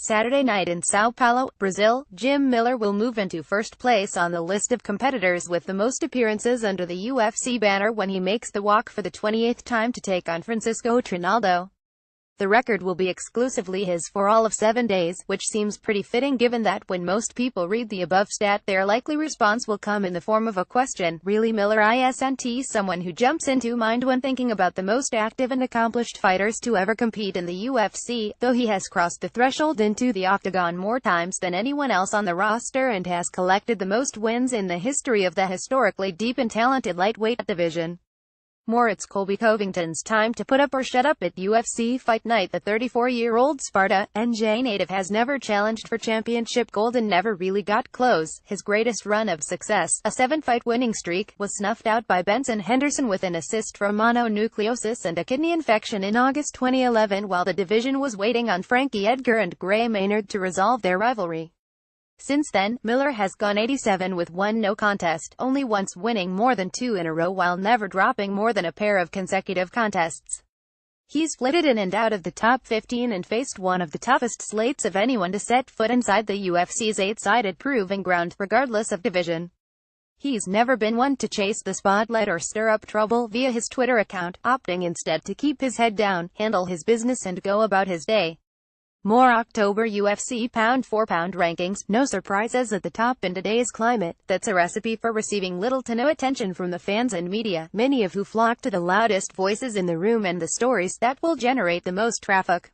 Saturday night in Sao Paulo, Brazil, Jim Miller will move into first place on the list of competitors with the most appearances under the UFC banner when he makes the walk for the 28th time to take on Francisco Trinaldo. The record will be exclusively his for all of 7 days, which seems pretty fitting given that when most people read the above stat their likely response will come in the form of a question. Really, Miller isn't someone who jumps into mind when thinking about the most active and accomplished fighters to ever compete in the UFC, though he has crossed the threshold into the octagon more times than anyone else on the roster and has collected the most wins in the history of the historically deep and talented lightweight division. It's Colby Covington's time to put up or shut up at UFC Fight Night. The 34-year-old Sparta, NJ native has never challenged for championship gold and never really got close. His greatest run of success, a 7-fight winning streak, was snuffed out by Benson Henderson with an assist from mononucleosis and a kidney infection in August 2011 while the division was waiting on Frankie Edgar and Gray Maynard to resolve their rivalry. Since then, Miller has gone 87 with 1 no contest, only once winning more than 2 in a row while never dropping more than a pair of consecutive contests. He's flitted in and out of the top 15 and faced one of the toughest slates of anyone to set foot inside the UFC's 8-sided proving ground, regardless of division. He's never been one to chase the spotlight or stir up trouble via his Twitter account, opting instead to keep his head down, handle his business and go about his day. More October UFC pound-for-pound rankings, no surprises at the top in today's climate. That's a recipe for receiving little to no attention from the fans and media, many of who flock to the loudest voices in the room and the stories that will generate the most traffic.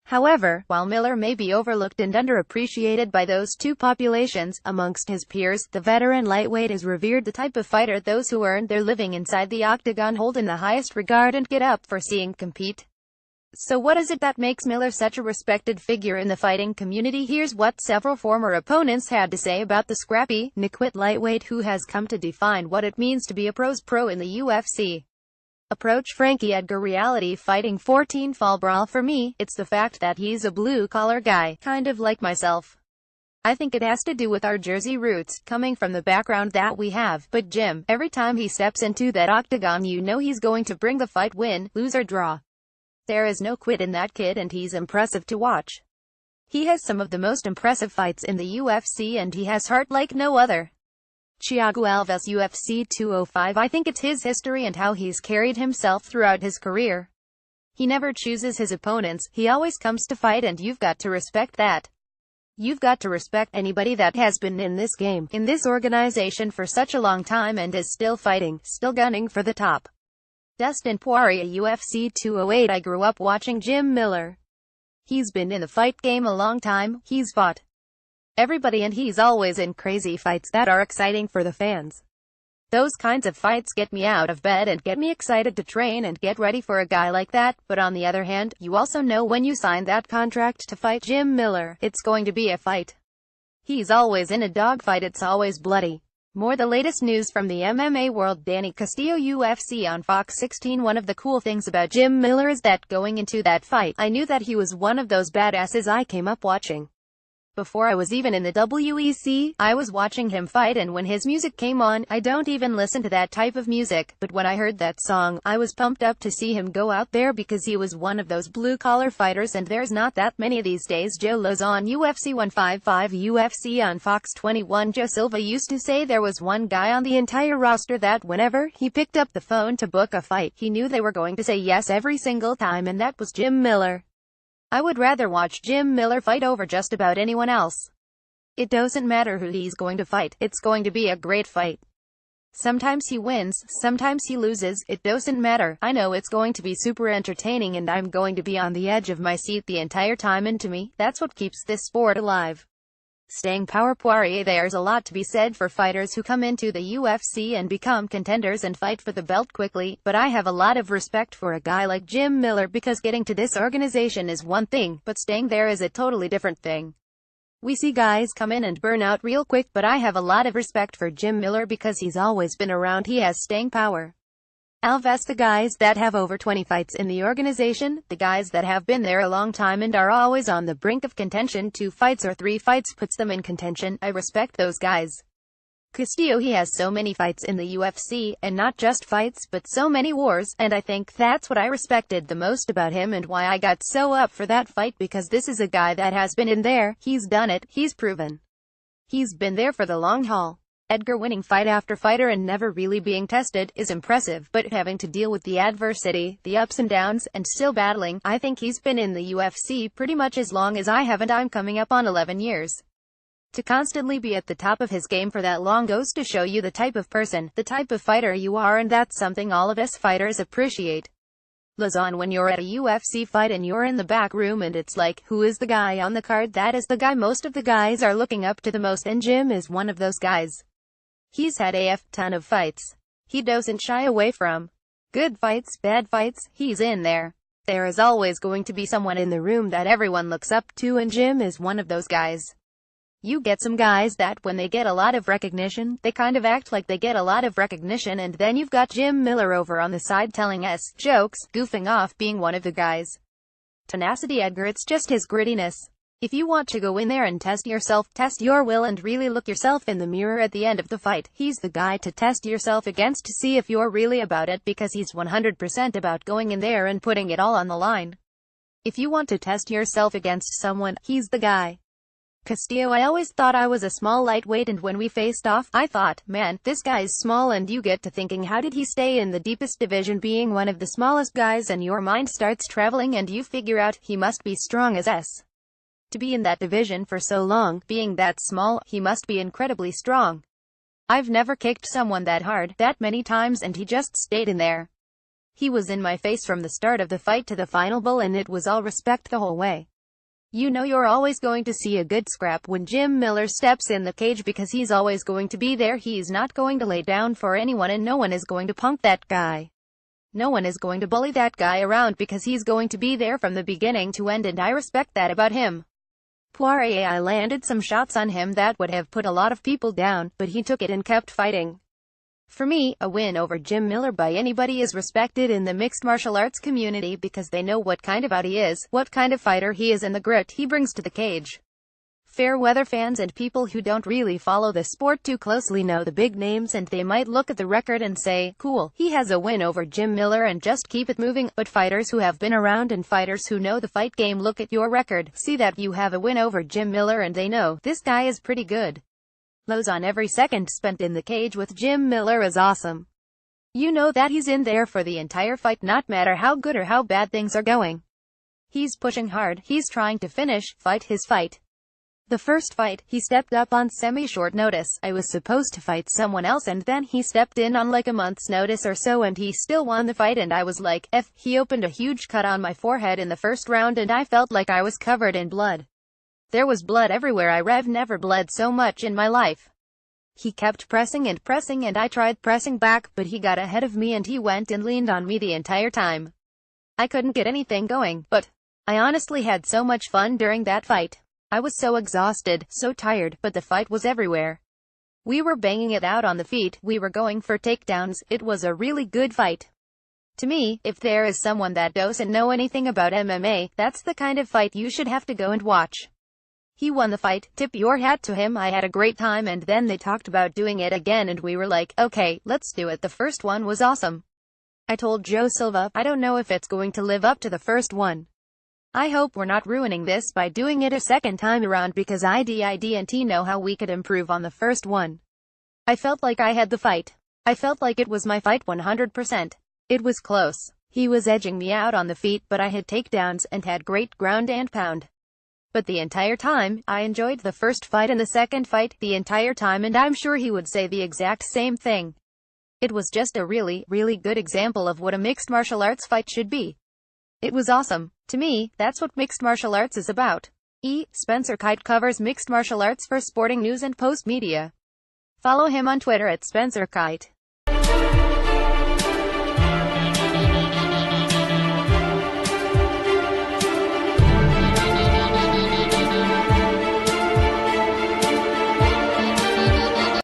However, while Miller may be overlooked and underappreciated by those two populations, amongst his peers, the veteran lightweight is revered, the type of fighter those who earn their living inside the octagon hold in the highest regard and get up for seeing compete. So what is it that makes Miller such a respected figure in the fighting community? Here's what several former opponents had to say about the scrappy, nitwit lightweight who has come to define what it means to be a pro's pro in the UFC. Approach: Frankie Edgar. Reality fighting 14 fall brawl. For me, it's the fact that he's a blue-collar guy, kind of like myself. I think it has to do with our Jersey roots, coming from the background that we have. But Jim, every time he steps into that octagon you know he's going to bring the fight, win, lose or draw. There is no quit in that kid and he's impressive to watch. He has some of the most impressive fights in the UFC and he has heart like no other. Thiago Alves, UFC 205. I think it's his history and how he's carried himself throughout his career. He never chooses his opponents, he always comes to fight and you've got to respect that. You've got to respect anybody that has been in this game, in this organization for such a long time and is still fighting, still gunning for the top. Dustin Poirier, UFC 208. I grew up watching Jim Miller. He's been in the fight game a long time, he's fought everybody and he's always in crazy fights that are exciting for the fans. Those kinds of fights get me out of bed and get me excited to train and get ready for a guy like that. But on the other hand, you also know when you sign that contract to fight Jim Miller, it's going to be a fight. He's always in a dogfight, it's always bloody. More the latest news from the MMA world. Danny Castillo, UFC on Fox 16. One of the cool things about Jim Miller is that going into that fight, I knew that he was one of those badasses I came up watching. Before I was even in the WEC, I was watching him fight, and when his music came on, I don't even listen to that type of music, but when I heard that song, I was pumped up to see him go out there because he was one of those blue-collar fighters and there's not that many these days. Joe Lozon, UFC 155. UFC on Fox 21. Joe Silva used to say there was one guy on the entire roster that whenever he picked up the phone to book a fight, he knew they were going to say yes every single time, and that was Jim Miller. I would rather watch Jim Miller fight over just about anyone else. It doesn't matter who he's going to fight, it's going to be a great fight. Sometimes he wins, sometimes he loses, it doesn't matter. I know it's going to be super entertaining and I'm going to be on the edge of my seat the entire time, and to me, that's what keeps this sport alive. Staying power. Poirier. There's a lot to be said for fighters who come into the UFC and become contenders and fight for the belt quickly, but I have a lot of respect for a guy like Jim Miller because getting to this organization is one thing, but staying there is a totally different thing. We see guys come in and burn out real quick, but I have a lot of respect for Jim Miller because he's always been around, he has staying power. Alves. The guys that have over 20 fights in the organization, the guys that have been there a long time and are always on the brink of contention. 2 fights or 3 fights puts them in contention. I respect those guys. Castillo, he has so many fights in the UFC, and not just fights, but so many wars, and I think that's what I respected the most about him and why I got so up for that fight, because this is a guy that has been in there, he's done it, he's proven. He's been there for the long haul. Edgar winning fight after fighter and never really being tested is impressive, but having to deal with the adversity, the ups and downs, and still battling, I think he's been in the UFC pretty much as long as I have, and I'm coming up on 11 years. To constantly be at the top of his game for that long goes to show you the type of person, the type of fighter you are, and that's something all of us fighters appreciate. Lazon, when you're at a UFC fight and you're in the back room and it's like, who is the guy on the card? That is the guy most of the guys are looking up to the most, and Jim is one of those guys. He's had a ton of fights. He doesn't shy away from good fights, bad fights, he's in there. There is always going to be someone in the room that everyone looks up to, and Jim is one of those guys. You get some guys that when they get a lot of recognition, they kind of act like they get a lot of recognition, and then you've got Jim Miller over on the side telling us jokes, goofing off, being one of the guys. Tenacity Edgar, it's just his grittiness. If you want to go in there and test yourself, test your will, and really look yourself in the mirror at the end of the fight, he's the guy to test yourself against to see if you're really about it, because he's 100% about going in there and putting it all on the line. If you want to test yourself against someone, he's the guy. Castillo, I always thought I was a small lightweight, and when we faced off, I thought, man, this guy's small, and you get to thinking, how did he stay in the deepest division being one of the smallest guys, and your mind starts traveling and you figure out, he must be strong as S. To be in that division for so long, being that small, he must be incredibly strong. I've never kicked someone that hard, that many times, and he just stayed in there. He was in my face from the start of the fight to the final bell, and it was all respect the whole way. You know you're always going to see a good scrap when Jim Miller steps in the cage, because he's always going to be there. He's not going to lay down for anyone, and no one is going to punk that guy. No one is going to bully that guy around, because he's going to be there from the beginning to end, and I respect that about him. Poirier, I landed some shots on him that would have put a lot of people down, but he took it and kept fighting. For me, a win over Jim Miller by anybody is respected in the mixed martial arts community, because they know what kind of out he is, what kind of fighter he is, and the grit he brings to the cage. Fair weather fans and people who don't really follow the sport too closely know the big names, and they might look at the record and say, cool, he has a win over Jim Miller, and just keep it moving. But fighters who have been around and fighters who know the fight game look at your record, see that you have a win over Jim Miller, and they know, this guy is pretty good. Lazon, every second spent in the cage with Jim Miller is awesome. You know that he's in there for the entire fight, not matter how good or how bad things are going. He's pushing hard, he's trying to fight his fight. The first fight, he stepped up on semi-short notice. I was supposed to fight someone else, and then he stepped in on like a month's notice or so, and he still won the fight, and I was like, he opened a huge cut on my forehead in the first round, and I felt like I was covered in blood. There was blood everywhere. I've never bled so much in my life. He kept pressing and pressing, and I tried pressing back, but he got ahead of me and he went and leaned on me the entire time. I couldn't get anything going, but I honestly had so much fun during that fight. I was so exhausted, so tired, but the fight was everywhere. We were banging it out on the feet, we were going for takedowns, it was a really good fight. To me, if there is someone that doesn't know anything about MMA, that's the kind of fight you should have to go and watch. He won the fight, tip your hat to him. I had a great time, and then they talked about doing it again, and we were like, okay, let's do it. The first one was awesome. I told Joe Silva, I don't know if it's going to live up to the first one. I hope we're not ruining this by doing it a second time around, because I didn't know how we could improve on the first one. I felt like I had the fight. I felt like it was my fight 100%. It was close. He was edging me out on the feet, but I had takedowns, and had great ground and pound. But the entire time, I enjoyed the first fight and the second fight, the entire time, and I'm sure he would say the exact same thing. It was just a really, really good example of what a mixed martial arts fight should be. It was awesome. To me, that's what mixed martial arts is about. Spencer Kite covers mixed martial arts for Sporting News and Post Media. Follow him on Twitter at Spencer Kite.